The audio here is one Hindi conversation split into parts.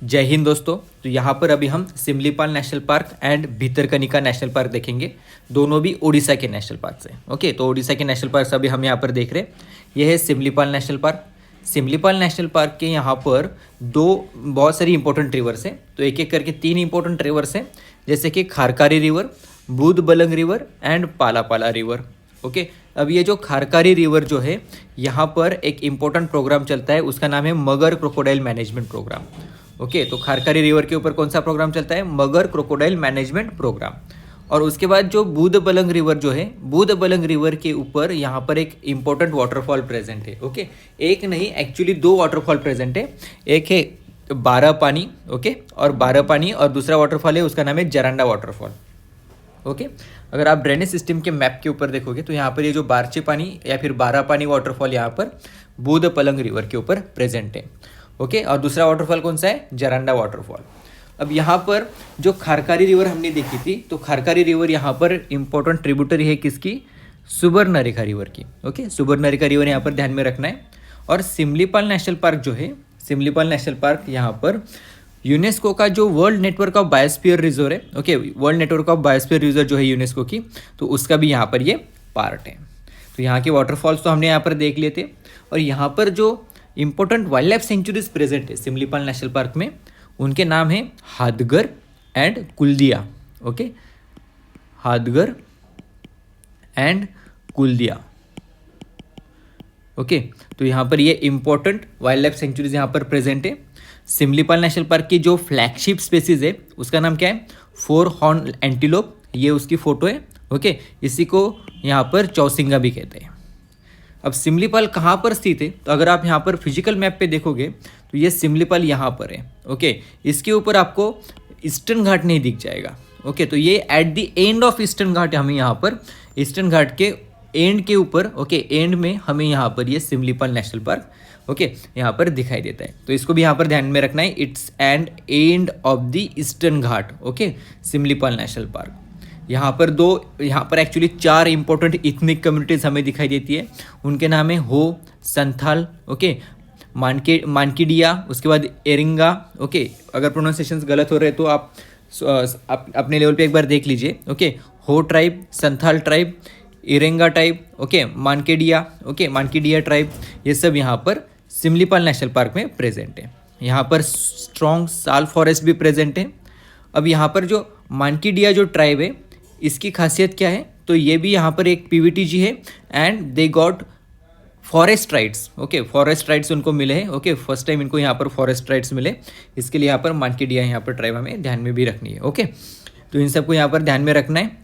जय हिंद दोस्तों। तो यहाँ पर अभी हम Simlipal national park and Bhitarkanika national park देखेंगे। दोनों भी उड़ीसा के नेशनल पार्क हैं। ओके, तो उड़ीसा के नेशनल पार्क अभी हम यहाँ पर देख रहे हैं। यह है Similipal national park. Simlipal national park के यहाँ पर बहुत सारी इंपॉर्टेंट रिवर्स हैं। तो एक एक करके 3 इंपॉर्टेंट रिवर्स हैं, जैसे कि Kharkai river, Budhabalanga river and Palpala river. Okay, अब ये जो खारकारी रिवर जो है, यहाँ पर एक इम्पोर्टेंट प्रोग्राम चलता है, उसका नाम है मगर क्रोकोडाइल मैनेजमेंट प्रोग्राम। ओके, तो खारकारी रिवर के ऊपर कौन सा प्रोग्राम चलता है? मगर क्रोकोडाइल मैनेजमेंट प्रोग्राम। और उसके बाद जो बूद बलंग रिवर जो है, बूद बलंग रिवर के ऊपर यहाँ पर एक इम्पोर्टेंट वाटरफॉल प्रेजेंट है। ओके, एक नहीं, एक्चुअली 2 वाटरफॉल प्रेजेंट है। एक है बारह पानी, ओके, और बारह पानी, और दूसरा वाटरफॉल है उसका नाम है जरांडा वाटरफॉल। ओके, अगर आप ड्रेनेज सिस्टम के मैप के ऊपर देखोगे तो यहाँ पर ये जो बारचे पानी या फिर बारह पानी वाटरफॉल यहाँ पर बूद पलंग रिवर के ऊपर प्रेजेंट है। ओके, और दूसरा वाटरफॉल कौन सा है? जरांडा वाटरफॉल। अब यहाँ पर जो खारकारी रिवर हमने देखी थी, तो खारकारी रिवर यहाँ पर इंपॉर्टेंट ट्रिब्यूटरी है किसकी? सुबर्णरेखा रिवर की। ओके, सुबर्णरेखा रिवर यहाँ पर ध्यान में रखना है। और सिमलीपाल नेशनल पार्क जो है, सिमलीपाल नेशनल पार्क यहाँ पर यूनेस्को का जो world network of biosphere reserve है, okay, world network of biosphere reserve जो है यूनेस्को की, तो उसका भी यहाँ पर ये पार्ट है। तो यहाँ के वाटरफॉल्स तो हमने यहाँ पर देख लिए थे। और यहाँ पर जो important wildlife sanctuaries present है सिमलीपाल नेशनल पार्क में, उनके नाम है Hadgarh and Kuldiha. Okay, Hadgarh and Kuldiha. Okay, तो यहाँ पर ये इंपॉर्टेंट वाइल्ड लाइफ सेंचुरीज यहाँ पर प्रेजेंट है। सिमलीपाल नेशनल पार्क की जो फ्लैगशिप स्पेसीज है उसका नाम क्या है? 4 हॉर्न एंटीलोप। ये उसकी फोटो है। ओके, इसी को यहाँ पर चौसिंगा भी कहते हैं। अब सिमलीपाल कहाँ पर स्थित है? तो अगर आप यहाँ पर फिजिकल मैप पे देखोगे तो ये सिमलीपाल यहाँ पर है। ओके, इसके ऊपर आपको ईस्टर्न घाट नहीं दिख जाएगा। ओके, तो ये at the end of Eastern Ghat, हमें यहाँ पर ईस्टर्न घाट के एंड के ऊपर, ओके, एंड में हमें यहाँ पर ये सिमलीपाल नेशनल पार्क, ओके, यहाँ पर दिखाई देता है। तो इसको भी यहाँ पर ध्यान में रखना है। It's end end of the eastern ghat, okay, Simlipal national park. यहाँ पर एक्चुअली 4 इंपॉर्टेंट इथनिक कम्युनिटीज़ हमें दिखाई देती है। उनके नाम है हो, संथाल, ओके, मानकीडिया, उसके बाद एरिंगा। ओके, अगर प्रोनाउंसिएशंस गलत हो रहे तो आप अपने लेवल पे एक बार देख लीजिए। Okay, Ho tribe, Santhal tribe, Erenga tribe, okay, Mankidia, okay, Mankidia tribe, ये सब यहाँ पर सिमलीपाल नेशनल पार्क में प्रेजेंट है। यहाँ पर स्ट्रॉन्ग साल फॉरेस्ट भी प्रेजेंट है। अब यहाँ पर जो मानकेडिया जो ट्राइब है, इसकी खासियत क्या है? तो ये भी यहाँ पर एक पीवीटीजी है and they got forest rights. Okay, forest rights उनको मिले हैं। ओके, फर्स्ट टाइम इनको यहाँ पर फॉरेस्ट राइट्स मिले, इसके लिए यहाँ पर मानकेडिया यहाँ पर ट्राइब हमें ध्यान में भी रखनी है। ओके, तो इन सबको यहाँ पर ध्यान में रखना है।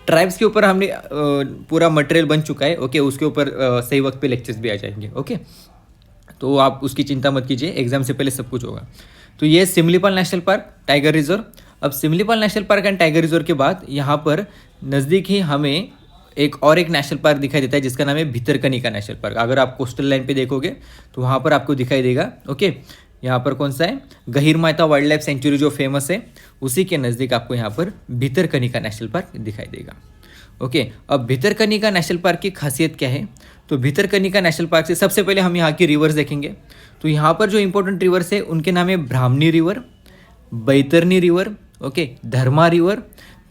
ट्राइब्स के ऊपर हमने पूरा मटेरियल बन चुका है। ओके, उसके ऊपर सही वक्त पे लेक्चर्स भी आ जाएंगे। ओके, तो आप उसकी चिंता मत कीजिए, एग्जाम से पहले सब कुछ होगा। तो ये Similipal national park, tiger reserve. अब Similipal national park and tiger reserve के बाद यहाँ पर नज़दीक ही हमें एक नेशनल पार्क दिखाई देता है, जिसका नाम है भितरकनिका नेशनल पार्क। अगर आप कोस्टल लाइन पे देखोगे तो वहाँ पर आपको दिखाई देगा। ओके, यहाँ पर कौन सा है? गहीरमाता वाइल्ड लाइफ सेंचुरी जो फेमस है, उसी के नज़दीक आपको यहाँ पर भितरकनिका नेशनल पार्क दिखाई देगा। ओके, अब भितरकनिका नेशनल पार्क की खासियत क्या है? तो भितरकनिका नेशनल पार्क से सबसे पहले हम यहाँ की रिवर्स देखेंगे। तो यहाँ पर जो इंपॉर्टेंट रिवर्स है उनके नाम है ब्राह्मणी रिवर, बैतरनी रिवर, ओके, धर्मा रिवर,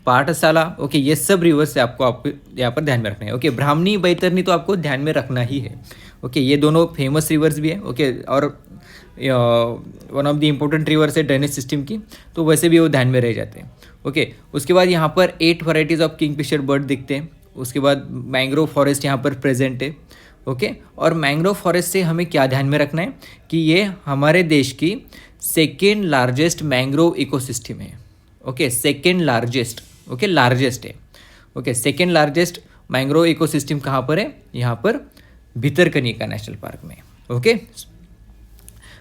पाठशाला। ओके, ये सब रिवर्स से आपको यहाँ पर ध्यान में रखना है। ओके, ब्राह्मणी, बैतरनी तो आपको ध्यान में रखना ही है। ओके, ये दोनों फेमस रिवर्स भी है। ओके, और one of the important reverse है ड्रेनेज सिस्टम की, तो वैसे भी वो ध्यान में रह जाते हैं। ओके, उसके बाद यहाँ पर 8 वैरायटीज़ ऑफ किंगफिशर बर्ड दिखते हैं। उसके बाद मैंग्रोव फॉरेस्ट यहाँ पर प्रेजेंट है। ओके, और मैंग्रोव फॉरेस्ट से हमें क्या ध्यान में रखना है कि ये हमारे देश की सेकेंड लार्जेस्ट मैंग्रोव इकोसिस्टम है। Okay, second largest, okay, largest है। Okay, second largest mangrove ecosystem कहाँ पर है? यहाँ पर भितरकनिका नेशनल पार्क में। ओके,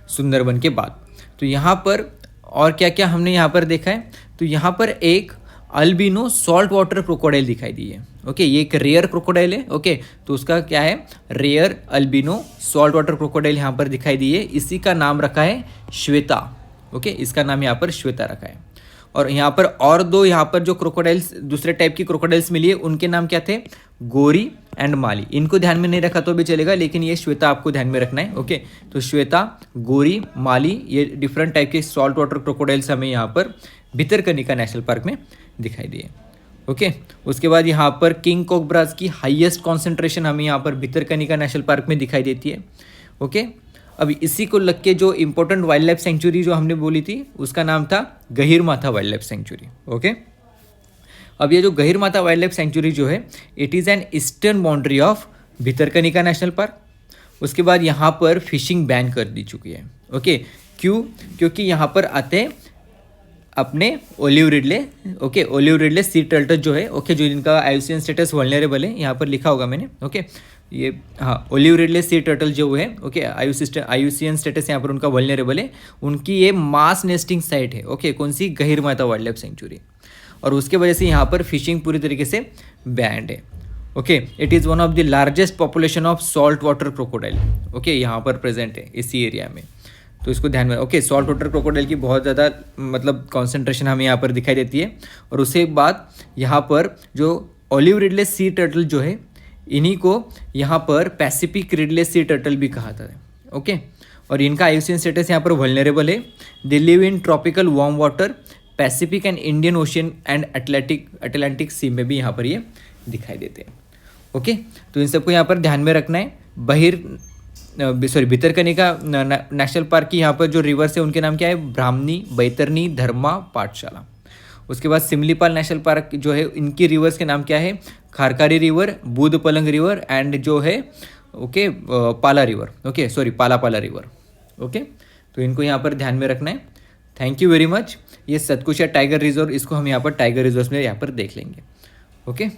सुंदरबन के बाद। तो यहाँ पर और क्या क्या हमने यहाँ पर देखा है? तो यहाँ पर एक अल्बिनो सॉल्ट वाटर क्रोकोडाइल दिखाई दी है। ओके, ये एक रेयर क्रोकोडाइल है। ओके, तो उसका क्या है? Rare albino salt water crocodile यहाँ पर दिखाई दी है। इसी का नाम रखा है श्वेता। ओके, इसका नाम यहाँ पर श्वेता रखा है। और यहाँ पर और दो यहाँ पर जो क्रोकोडाइल्स दूसरे टाइप की क्रोकोडाइल्स मिली है उनके नाम क्या थे, गोरी एंड माली। इनको ध्यान में नहीं रखा तो भी चलेगा, लेकिन ये श्वेता आपको ध्यान में रखना है। ओके, तो श्वेता, गोरी, माली, ये डिफरेंट टाइप के सॉल्ट वाटर क्रोकोडाइल्स हमें यहाँ पर भितरकनिका नेशनल पार्क में दिखाई दिए। ओके, उसके बाद यहाँ पर किंग कोबराज की हाईएस्ट कॉन्सेंट्रेशन हमें यहाँ पर भितरकनिका नेशनल पार्क में दिखाई देती है। ओके, अभी इसी को लग के जो इंपॉर्टेंट वाइल्ड लाइफ सेंचुरी जो हमने बोली थी उसका नाम था गहीरमाथा वाइल्ड लाइफ सेंचुरी। ओके, अब ये जो गहीरमाथा वाइल्ड लाइफ सेंचुरी जो है it is an eastern boundary of Bhitarkanika national park. उसके बाद यहाँ पर फिशिंग बैन कर दी चुकी है। ओके, क्यों? क्योंकि यहाँ पर आते हैं अपने olive Ridley. Okay, olive Ridley sea turtle जो है, ओके, जो जिनका आईयूसीएन स्टेटस वल्नरेबल है, यहाँ पर लिखा होगा मैंने। ओके, ये हाँ, ओलिव रिडले सी टर्टल जो है, ओके, आईयूसीएन स्टेटस यहाँ पर उनका वल्नरेबल है, उनकी ये मास नेस्टिंग साइट है। ओके, कौन सी? गहीरमाथा वाइल्ड लाइफ सेंचुरी, और उसके वजह से यहाँ पर फिशिंग पूरी तरीके से बैंड है। Okay, it is one of the largest population of salt water crocodile. Okay, यहाँ पर प्रेजेंट है इसी एरिया में, तो इसको ध्यान में। ओके, सॉल्ट वाटर क्रोकोडाइल की बहुत ज़्यादा मतलब कॉन्सेंट्रेशन हमें यहाँ पर दिखाई देती है। और उसके बाद यहाँ पर जो ओलिव रिडले सी टर्टल जो है, इन्हीं को यहाँ पर पैसिफिक रिडले सी टर्टल भी कहा था। ओके, और इनका आईयूसीएन स्टेटस यहाँ पर वल्नरेबल है। They live in tropical warm water, Pacific and Indian ocean and Atlantic सी में भी यहाँ पर ये दिखाई देते हैं। ओके, तो इन सबको यहाँ पर ध्यान में रखना है। भितरकनिका नेशनल पार्क की यहाँ पर जो रिवर्स है उनके नाम क्या है? ब्राह्मणी, बैतरनी, धर्मा, पाठशाला। उसके बाद सिमलीपाल नेशनल पार्क जो है इनकी रिवर्स के नाम क्या है? खारकारी रिवर, बुधपलंग रिवर एंड जो है ओके पाला रिवर। ओके, सॉरी, पाला रिवर। ओके, तो इनको यहाँ पर ध्यान में रखना है। Thank you very much. ये सतकुशिया टाइगर रिजर्व, इसको हम यहाँ पर टाइगर रिजर्व में यहाँ पर देख लेंगे। ओके।